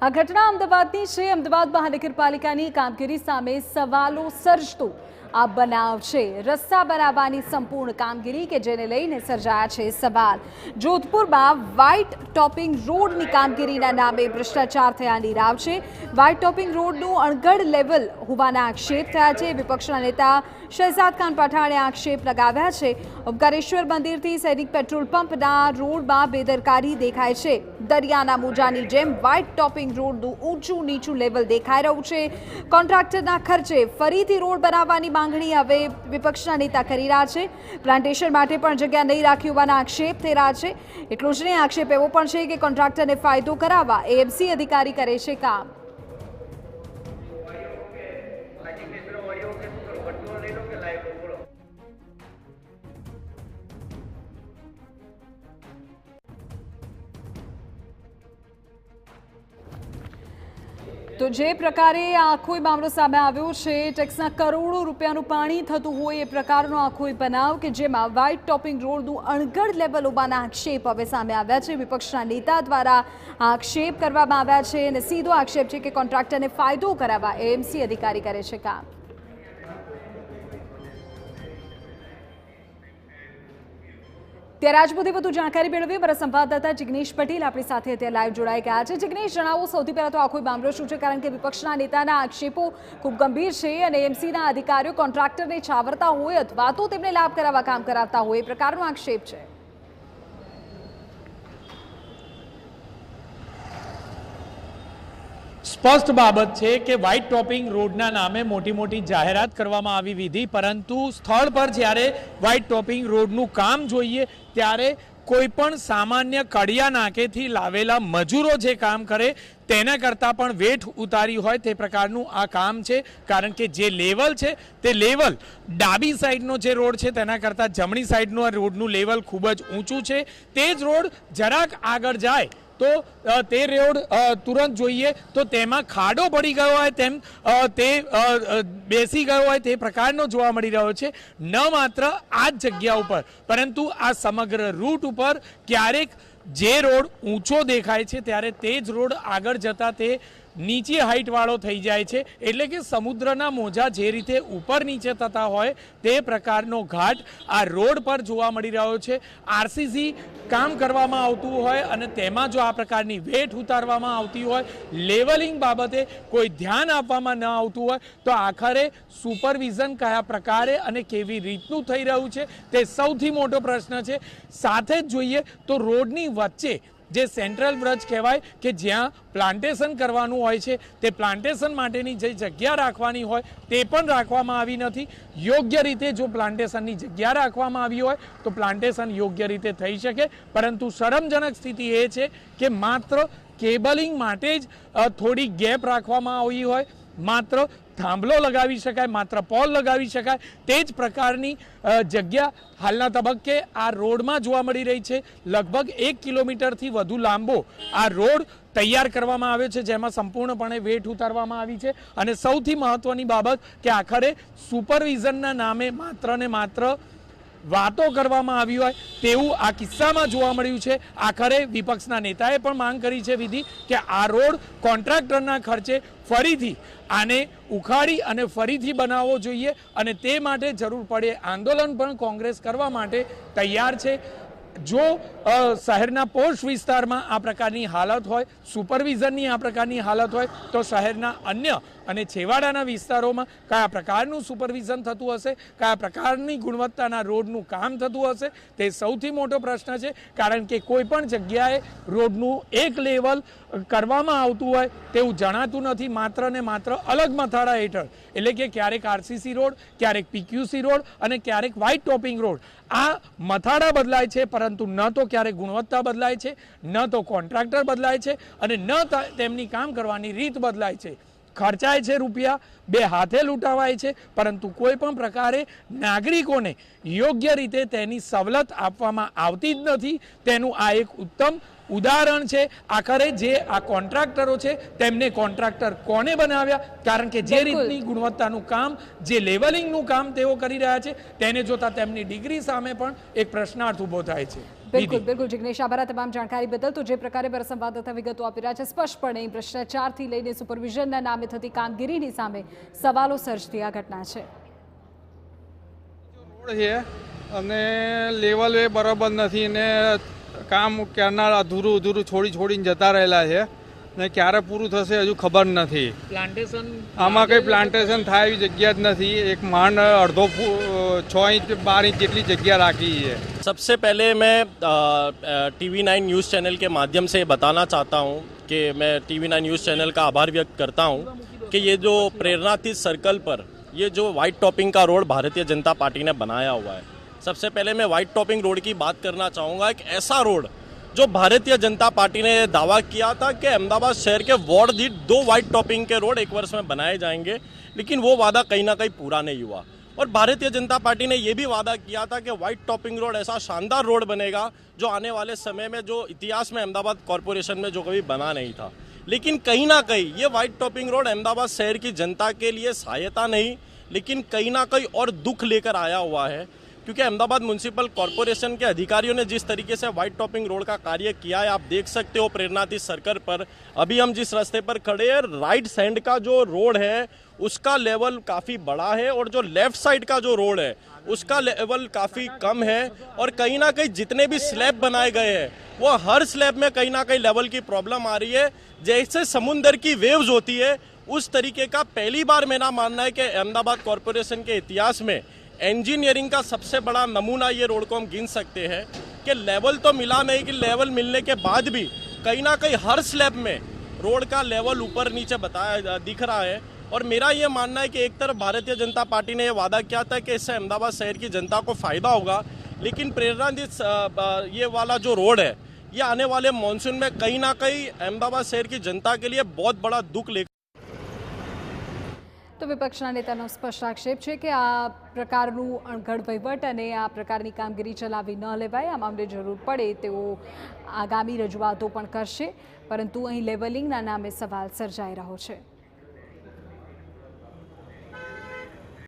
આ ઘટના અમદાવાદની છે। અમદાવાદ મહાનગરપાલિકાની કામગીરી સામે સવાલો સર્જતો આ બનાવ છે। રસ્તા બનાવવાની સંપૂર્ણ કામગીરી કે જેને લઈને સર્જાયા છે સવાલ। જોધપુરમાં વ્હાઇટ ટોપિંગ રોડની કામગીરીના નામે ભ્રષ્ટાચાર થયાની રાવ છે। વ્હાઇટ ટોપિંગ રોડનું અણઘડ લેવલ હોવાના આક્ષેપ થયા છે। વિપક્ષના નેતા શહેજાદ ખાન પઠાણે આક્ષેપ લગાવ્યા છે। ઓમકારેશ્વર મંદિરથી સૈનિક પેટ્રોલ પંપના રોડમાં બેદરકારી દેખાય છે। દરિયાના મોજાની જેમ વ્હાઇટ ટોપિંગ રોડનું ઊંચું નીચું લેવલ દેખાઈ રહ્યું છે। કોન્ટ્રાક્ટરના ખર્ચે ફરીથી રોડ બનાવવાની માંગણી હવે વિપક્ષના નેતા કરી રહ્યા છે। પ્લાન્ટેશન માટે પણ જગ્યા નહીં રાખી હોવાના આક્ષેપ થઈ રહ્યા છે। એટલું જ નહીં, આક્ષેપ એવો પણ છે કે કોન્ટ્રાક્ટરને ફાયદો કરાવવા એએમસી અધિકારી કરે છે કામ। તો જે પ્રકારે આખો મામલો સામે આવ્યો છે, ટેક્સના કરોડો રૂપિયાનું પાણી થતું હોય એ પ્રકારનો આખો બનાવ કે જેમાં વ્હાઇટ ટોપિંગ રોડનું અણઘડ લેવલ હોવાના આક્ષેપ હવે સામે આવ્યા છે। વિપક્ષના નેતા દ્વારા આક્ષેપ કરવામાં આવ્યા છે અને સીધો આક્ષેપ છે કે કોન્ટ્રાક્ટરને ફાયદો કરાવવા એએમસી અધિકારી કરે છે કામ। ત્યારે આજ મુદ્દે વધુ જાણકારી મેળવી મારા સંવાદદાતા જિગ્નેશ પટેલ આપણી સાથે અત્યારે લાઈવ જોડાઈ ગયા છે। જિગ્નેશ, જણાવો સૌથી પહેલા તો આખો મામલો શું છે, કારણ કે વિપક્ષના નેતાના આક્ષેપો ખૂબ ગંભીર છે અને એએમસીના અધિકારીઓ કોન્ટ્રાક્ટરને છાવરતા હોય અથવા તો તેમને લાભ કરાવવા કામ કરાવતા હોય એ પ્રકારનો આક્ષેપ છે। સ્પષ્ટ બાબત છે કે વ્હાઇટ ટોપિંગ રોડના નામે મોટી જાહેરાત કરવામાં આવી વિધિ, પરંતુ સ્થળ પર જ્યારે વ્હાઇટ ટોપિંગ રોડનું કામ જોઈએ ત્યારે કોઈ પણ સામાન્ય કડિયા નાકેથી લાવેલા મજૂરો જે કામ કરે તેના કરતાં પણ વેઠ ઉતારી હોય તે પ્રકારનું આ કામ છે। કારણ કે જે લેવલ છે તે લેવલ ડાબી સાઈડનો જે રોડ છે તેના કરતાં જમણી સાઈડનો રોડનું લેવલ ખૂબ જ ઊંચું છે। તે જ રોડ જરાક આગળ જાય તો તે રોડ તુરંત જોઈએ તો તેમાં ખાડો પડી ગયો હોય તેમ તે બેસી ગયો હોય તે પ્રકારનો જોવા મળી રહ્યો છે। ન માત્ર આ જ જગ્યા ઉપર પરંતુ આ સમગ્ર રૂટ ઉપર ક્યારેક જે રોડ ઊંચો દેખાય છે ત્યારે તે જ રોડ આગળ જતા તે નીચે હાઈટવાળો થઈ જાય છે। એટલે કે સમુદ્રના મોજા જે રીતે ઉપર નીચે થતા હોય તે પ્રકારનો ઘાટ આ રોડ પર જોવા મળી રહ્યો છે। આરસીસી કામ કરવામાં આવતું હોય અને તેમાં જો આ પ્રકારની વેઠ ઉતારવામાં આવતી હોય, લેવલિંગ બાબતે કોઈ ધ્યાન આપવામાં ન આવતું હોય તો આખરે સુપરવિઝન કયા પ્રકારે અને કેવી રીતનું થઈ રહ્યું છે તે સૌથી મોટો પ્રશ્ન છે। સાથે જ જોઈએ તો રોડની વચ્ચે જે સેન્ટ્રલ બ્રજ કહેવાય કે જ્યાં પ્લાન્ટેશન કરવાનું હોય છે તે પ્લાન્ટેશન માટેની જે જગ્યા રાખવાની હોય તે પણ રાખવામાં આવી નથી। યોગ્ય રીતે જો પ્લાન્ટેશનની જગ્યા રાખવામાં આવી હોય તો પ્લાન્ટેશન યોગ્ય રીતે થઈ શકે, પરંતુ શરમજનક સ્થિતિ એ છે કે માત્ર કેબલિંગ માટે જ થોડી ગેપ રાખવામાં આવી હોય, માત્ર થાંભલો લગાવી શકાય, માત્ર પોલ લગાવી શકાય તે જ પ્રકારની જગ્યા હાલના તબક્કે આ રોડમાં જોવા મળી રહી છે। લગભગ 1 કિલોમીટરથી વધુ લાંબો આ રોડ તૈયાર કરવામાં આવ્યો છે, જેમાં સંપૂર્ણપણે વેઠ ઉતારવામાં આવી છે। અને સૌથી મહત્વની બાબત કે આખરે સુપરવિઝનના નામે માત્ર ને માત્ર વાતો કરવામાં આવી હોય તેવું આ કિસ્સામાં જોવા મળ્યું છે। આખરે વિપક્ષના નેતાએ પણ માંગ કરી છે વિધિ કે આ રોડ કોન્ટ્રાક્ટરના ખર્ચે ફરીથી આને ઉખાડી અને ફરીથી બનાવવો જોઈએ અને તે માટે જરૂર પડે આંદોલન પણ કોંગ્રેસ કરવા માટે તૈયાર છે। જો શહેરના પોશ વિસ્તારમાં આ પ્રકારની હાલત હોય, સુપરવિઝનની આ પ્રકારની હાલત હોય તો શહેરના અન્ય અને છેવાડાના વિસ્તારોમાં કયા પ્રકારનું સુપરવિઝન થતું હશે, કયા પ્રકારની ગુણવત્તાના રોડનું કામ થતું હશે તે સૌથી મોટો પ્રશ્ન છે। કારણ કે કોઈ પણ જગ્યાએ રોડનું એક લેવલ કરવામાં આવતું હોય તેવું જણાતું નથી, માત્ર ને માત્ર અલગ મથાળા હેઠળ, એટલે કે ક્યારેક આરસીસી રોડ, ક્યારેક પીક્યુસી રોડ અને ક્યારેક વ્હાઇટ ટોપિંગ રોડ આ મથાળા બદલાય છે, પરંતુ ન તો ક્યારેક ગુણવત્તા બદલાય છે, ન તો કોન્ટ્રાક્ટર બદલાય છે અને ન તેમની કામ કરવાની રીત બદલાય છે। ખર્ચાય છે રૂપિયા, બે હાથે લૂંટાવાય છે, પરંતુ કોઈ પણ પ્રકારે નાગરિકોને યોગ્ય રીતે તેની સવલત આપવામાં આવતી જ નથી। તેનું આ એક ઉત્તમ ઉદાહરણ છે। આખરે જે આ કોન્ટ્રાક્ટરો છે તેમને કોન્ટ્રાક્ટર કોને બનાવ્યા, કારણ કે જે રીતની ગુણવત્તાનું કામ, જે લેવલિંગનું કામ તેઓ કરી રહ્યા છે તેને જોતા તેમની ડિગ્રી સામે પણ એક પ્રશ્નાર્થ ઊભો થાય છે। બિલકુલ બિલકુલ જિગ્નેશ, આભાર આ તમામ જાણકારી બદલ. તો જે પ્રકારે મારા સંવાદદાતા વિગતો આપી રહ્યા છે, સ્પષ્ટપણે ભ્રષ્ટાચારથી લઈને સુપરવિઝનના નામે થતી કામગીરીની સામે સવાલો સર્જતી આ ઘટના છે. રોડ છે અને લેવલ એ બરાબર નથી ને કામ ક્યારના અધૂરું છોડીને જતા રહેલા છે ને ક્યારે પૂરું થશે હજુ ખબર નથી. પ્લાન્ટેશન આમાં કંઈ પ્લાન્ટેશન થાય એવી જગ્યા જ નથી. એક માંડ અડધો 6 इंच 12 इंच જેટલી જગ્યા રાખી છે. सबसे पहले मैं TV9 न्यूज़ चैनल के माध्यम से बताना चाहता हूं कि मैं TV9 न्यूज़ चैनल का आभार व्यक्त करता हूं कि ये जो प्रेरणातीर्थ सर्कल पर ये जो वाइट टॉपिंग का रोड भारतीय जनता पार्टी ने बनाया हुआ है, सबसे पहले मैं वाइट टॉपिंग रोड की बात करना चाहूँगा. एक ऐसा रोड जो भारतीय जनता पार्टी ने दावा किया था कि अहमदाबाद शहर के वार्ड दीठ 2 वाइट टॉपिंग के रोड एक वर्ष में बनाए जाएंगे, लेकिन वो वादा कहीं ना कहीं पूरा नहीं हुआ. और भारतीय जनता पार्टी ने ये भी वादा किया था कि वाइट टॉपिंग रोड ऐसा शानदार रोड बनेगा जो आने वाले समय में जो इतिहास में अहमदाबाद कॉरपोरेशन में जो कभी बना नहीं था. लेकिन कहीं ना कहीं ये वाइट टॉपिंग रोड अहमदाबाद शहर की जनता के लिए सहायता नहीं, लेकिन कहीं ना कहीं और दुख लेकर आया हुआ है. क्योंकि अहमदाबाद म्यूनसिपल कॉरपोरेशन के अधिकारियों ने जिस तरीके से वाइट टॉपिंग रोड का कार्य किया है, आप देख सकते हो प्रेरणातीर्थ सर्कल पर. अभी हम जिस रास्ते पर खड़े हैं, राइट साइड का जो रोड है उसका लेवल काफ़ी बड़ा है और जो लेफ्ट साइड का जो रोड है उसका लेवल काफ़ी कम है. और कहीं ना कहीं जितने भी स्लैब बनाए गए हैं वो हर स्लैब में कहीं ना कहीं लेवल की प्रॉब्लम आ रही है. जैसे समुंदर की वेव्स होती है उस तरीके का पहली बार मेरा मानना है कि अहमदाबाद कॉरपोरेशन के इतिहास में इंजीनियरिंग का सबसे बड़ा नमूना ये रोड को हम गिन सकते हैं कि लेवल तो मिला नहीं, कि लेवल मिलने के बाद भी कहीं ना कहीं हर स्लैब में रोड का लेवल ऊपर नीचे बताया दिख रहा है. और मेरा ये मानना है कि एक तरफ भारतीय जनता पार्टी ने ये वादा किया था कि इससे अहमदाबाद शहर की जनता को फ़ायदा होगा, लेकिन प्रेरणातीर्थ ये वाला जो रोड है ये आने वाले मानसून में कहीं ना कहीं अहमदाबाद शहर की जनता के लिए बहुत बड़ा दुख लेकर. તો વિપક્ષના નેતાનો સ્પષ્ટ આક્ષેપ છે કે આ પ્રકારનું અણઘડ વહીવટ અને આ પ્રકારની કામગીરી ચલાવી ન લેવાય. આ મામલે જરૂર પડે તેઓ આગામી રજૂઆતો પણ કરશે, પરંતુ અહીં લેવલિંગના નામે સવાલ સર્જાઈ રહ્યો છે.